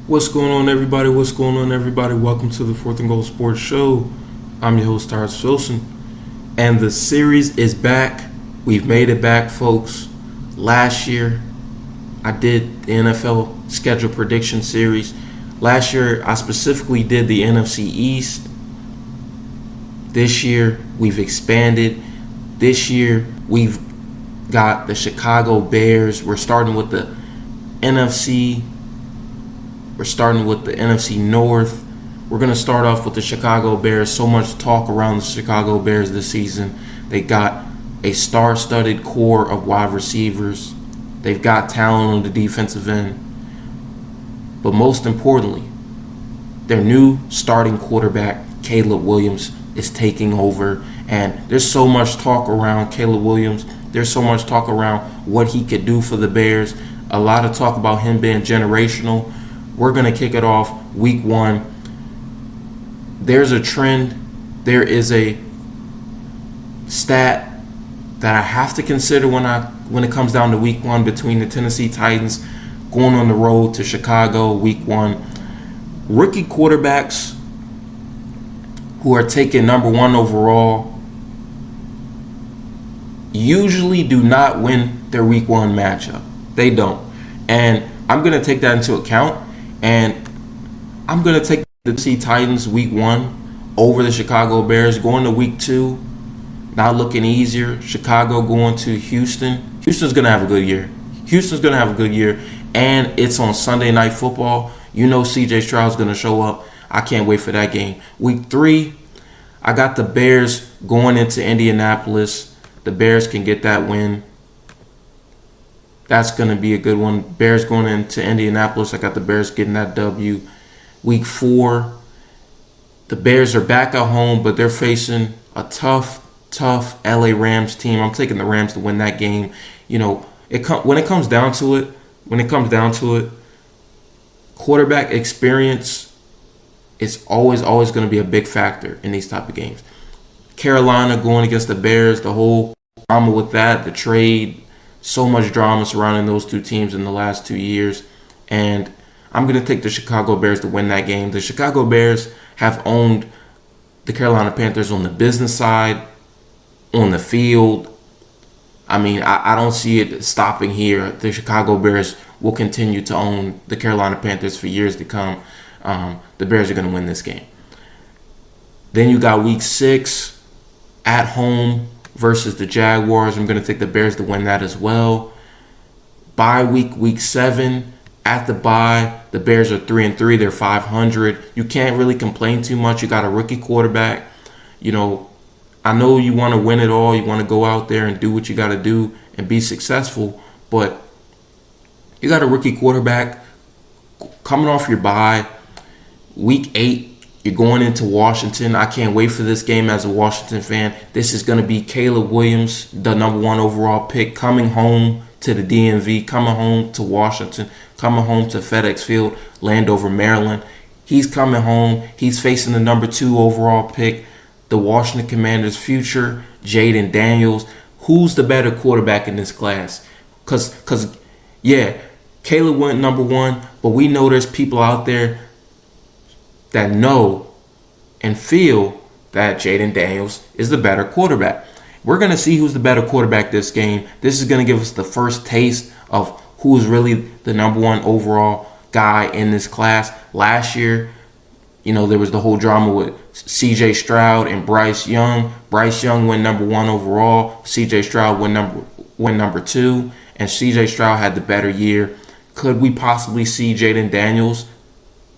What's going on, everybody? What's going on, everybody? Welcome to the Fourth and Goal Sports Show. I'm your host, Tyrus Wilson, and the series is back. We've made it back, folks. Last year, I did the NFL schedule prediction series. Last year, I specifically did the NFC East. This year, we've expanded. This year, we've got the Chicago Bears. We're starting with the NFC. We're starting with the NFC North. We're going to start off with the Chicago Bears. So much talk around the Chicago Bears this season. They got a star-studded core of wide receivers. They've got talent on the defensive end. But most importantly, their new starting quarterback, Caleb Williams, is taking over. And there's so much talk around Caleb Williams. There's so much talk around what he could do for the Bears. A lot of talk about him being generational. We're going to kick it off week one. There's a trend. There is a stat that I have to consider when it comes down to week one between the Tennessee Titans going on the road to Chicago week one. Rookie quarterbacks who are taken number one overall usually do not win their week one matchup. They don't. And I'm going to take that into account. And I'm going to take the Tennessee Titans week one over the Chicago Bears. Going to week two, not looking easier. Chicago going to Houston. Houston's going to have a good year. Houston's going to have a good year. And it's on Sunday Night Football. You know C.J. Stroud's going to show up. I can't wait for that game. Week three, I got the Bears going into Indianapolis. The Bears can get that win. That's going to be a good one. Bears going into Indianapolis. I got the Bears getting that W. Week four, the Bears are back at home, but they're facing a tough LA Rams team. I'm taking the Rams to win that game. You know, when it comes down to it, quarterback experience is always going to be a big factor in these type of games. Carolina going against the Bears, the whole drama with that, the trade. So much drama surrounding those two teams in the last 2 years. And I'm going to take the Chicago Bears to win that game. The Chicago Bears have owned the Carolina Panthers on the business side, on the field. I mean, I don't see it stopping here. The Chicago Bears will continue to own the Carolina Panthers for years to come. The Bears are going to win this game. Then you got week 6 at home versus the Jaguars. I'm going to take the Bears to win that as well. Bye week 7, at the bye, the Bears are 3-3. They're 500. You can't really complain too much. You got a rookie quarterback. You know, I know you want to win it all. You want to go out there and do what you got to do and be successful. But you got a rookie quarterback coming off your bye. Week 8, you're going into Washington. I can't wait for this game as a Washington fan. This is going to be Caleb Williams, the number one overall pick, coming home to the DMV, coming home to Washington, coming home to FedEx Field, Landover, Maryland. He's coming home. He's facing the number 2 overall pick, the Washington Commanders' future, Jayden Daniels. Who's the better quarterback in this class? Because Caleb went number 1, but we know there's people out there that know and feel that Jayden Daniels is the better quarterback. We're going to see who's the better quarterback this game. This is going to give us the first taste of who's really the number 1 overall guy in this class. Last year, you know, there was the whole drama with C.J. Stroud and Bryce Young. Bryce Young went number 1 overall. C.J. Stroud went number 2. And C.J. Stroud had the better year. Could we possibly see Jayden Daniels,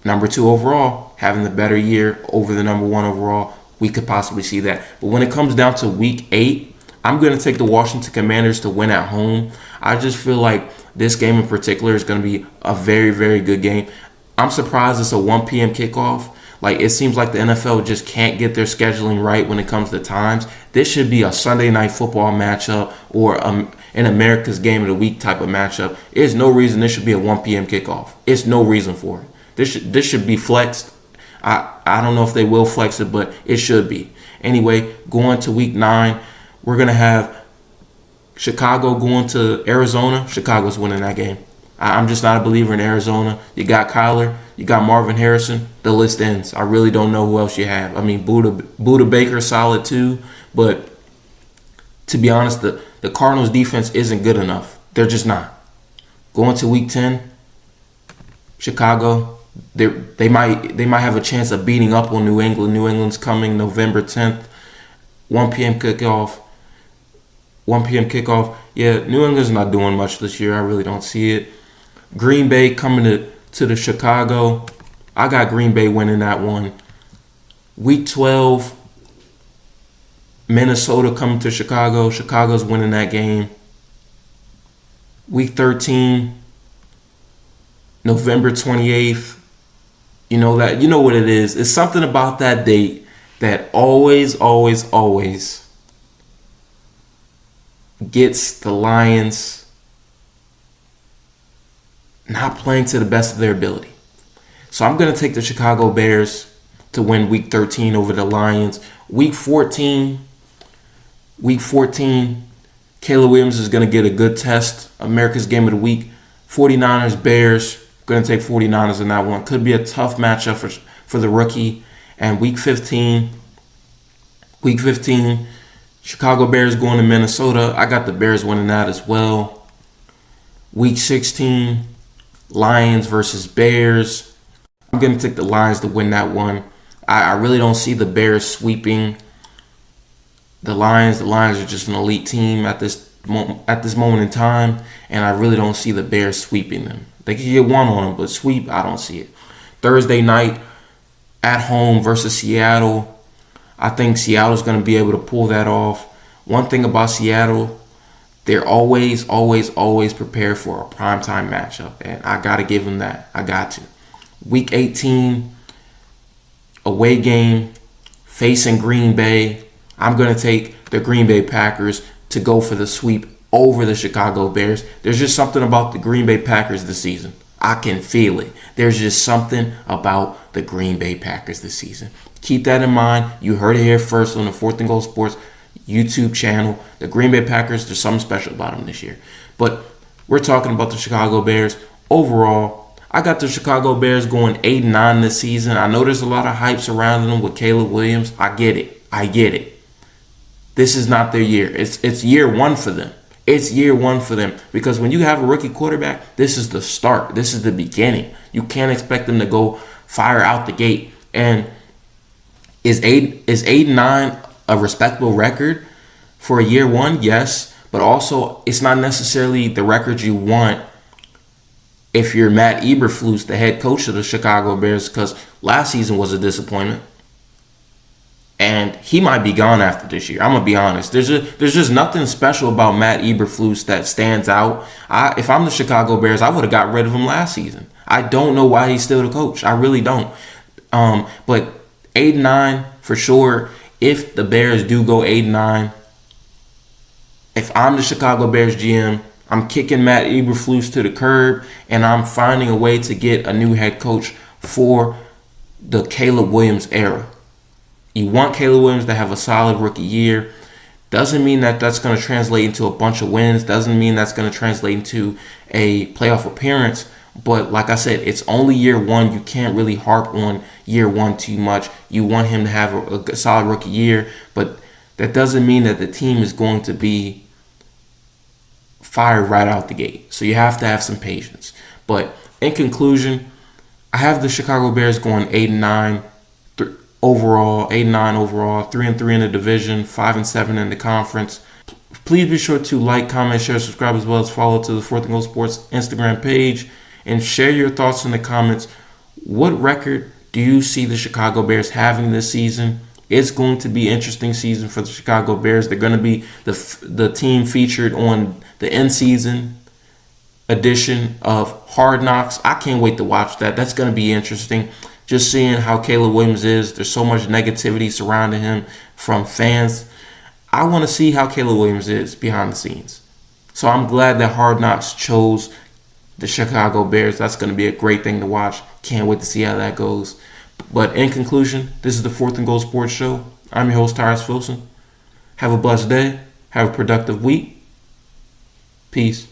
number 2 overall, having the better year over the number 1 overall? We could possibly see that. But when it comes down to week 8, I'm going to take the Washington Commanders to win at home. I just feel like this game in particular is going to be a very, very good game. I'm surprised it's a 1 p.m. kickoff. Like, it seems like the NFL just can't get their scheduling right when it comes to times. This should be a Sunday Night Football matchup or an America's Game of the Week type of matchup. There's no reason this should be a 1 p.m. kickoff. It's no reason for it. This should be flexed. I don't know if they will flex it, but it should be. Anyway, going to week 9, we're going to have Chicago going to Arizona. Chicago's winning that game. I'm just not a believer in Arizona. You got Kyler, you got Marvin Harrison. The list ends. I really don't know who else you have. I mean, Buda Baker solid too, but to be honest, the Cardinals defense isn't good enough. They're just not. Going to Week 10, Chicago, they might have a chance of beating up on New England. New England's coming November 10th, 1 p.m. kickoff. 1 p.m. kickoff. Yeah, New England's not doing much this year. I really don't see it. Green Bay coming to the Chicago. I got Green Bay winning that one. Week 12, Minnesota coming to Chicago. Chicago's winning that game. Week 13, November 28th. You know what it is. It's something about that date that always gets the Lions not playing to the best of their ability. So I'm going to take the Chicago Bears to win Week 13 over the Lions. Week 14, Caleb Williams is going to get a good test. America's Game of the Week. 49ers, Bears. Going to take 49ers in that one. Could be a tough matchup for the rookie. And Week 15, Chicago Bears going to Minnesota. I got the Bears winning that as well. Week 16, Lions versus Bears. I'm going to take the Lions to win that one. I really don't see the Bears sweeping the Lions. The Lions are just an elite team at this moment in time, and I really don't see the Bears sweeping them. They can get one on them, but sweep, I don't see it. Thursday night, at home versus Seattle. I think Seattle's going to be able to pull that off. One thing about Seattle, they're always prepared for a primetime matchup, and I got to give them that. I got to. Week 18, away game, facing Green Bay. I'm going to take the Green Bay Packers to go for the sweep over the Chicago Bears. There's just something about the Green Bay Packers this season. I can feel it. There's just something about the Green Bay Packers this season. Keep that in mind. You heard it here first on the Fourth and Goal Sports YouTube channel. The Green Bay Packers, there's something special about them this year. But we're talking about the Chicago Bears. Overall, I got the Chicago Bears going 8-9 this season. I know there's a lot of hype surrounding them with Caleb Williams. I get it. This is not their year. It's year one for them. It's year one for them because when you have a rookie quarterback, this is the start. This is the beginning. You can't expect them to go fire out the gate. And is 8-9 a respectable record for a year one? Yes, but also it's not necessarily the record you want if you're Matt Eberflus, the head coach of the Chicago Bears, because last season was a disappointment. And he might be gone after this year. I'm going to be honest. There's just nothing special about Matt Eberflus that stands out. If I'm the Chicago Bears, I would have got rid of him last season. I don't know why he's still the coach. I really don't. But 8-9 for sure. If the Bears do go 8-9, if I'm the Chicago Bears GM, I'm kicking Matt Eberflus to the curb, and I'm finding a way to get a new head coach for the Caleb Williams era. You want Caleb Williams to have a solid rookie year. Doesn't mean that that's going to translate into a bunch of wins. Doesn't mean that's going to translate into a playoff appearance. But like I said, it's only year one. You can't really harp on year one too much. You want him to have a solid rookie year. But that doesn't mean that the team is going to be fired right out the gate. So you have to have some patience. But in conclusion, I have the Chicago Bears going 8-9. Overall, 8-9 overall, 3-3 in the division, 5-7 in the conference. Please be sure to like, comment, share, subscribe, as well as follow to the Fourth and Goal Sports Instagram page, and share your thoughts in the comments. What record do you see the Chicago Bears having this season? It's going to be an interesting season for the Chicago Bears. They're going to be the team featured on the in-season edition of Hard Knocks. I can't wait to watch that. That's going to be interesting. Just seeing how Caleb Williams is. There's so much negativity surrounding him from fans. I want to see how Caleb Williams is behind the scenes. So I'm glad that Hard Knocks chose the Chicago Bears. That's going to be a great thing to watch. Can't wait to see how that goes. But in conclusion, this is the Fourth and Goal Sports Show. I'm your host, Tyrus Filson. Have a blessed day. Have a productive week. Peace.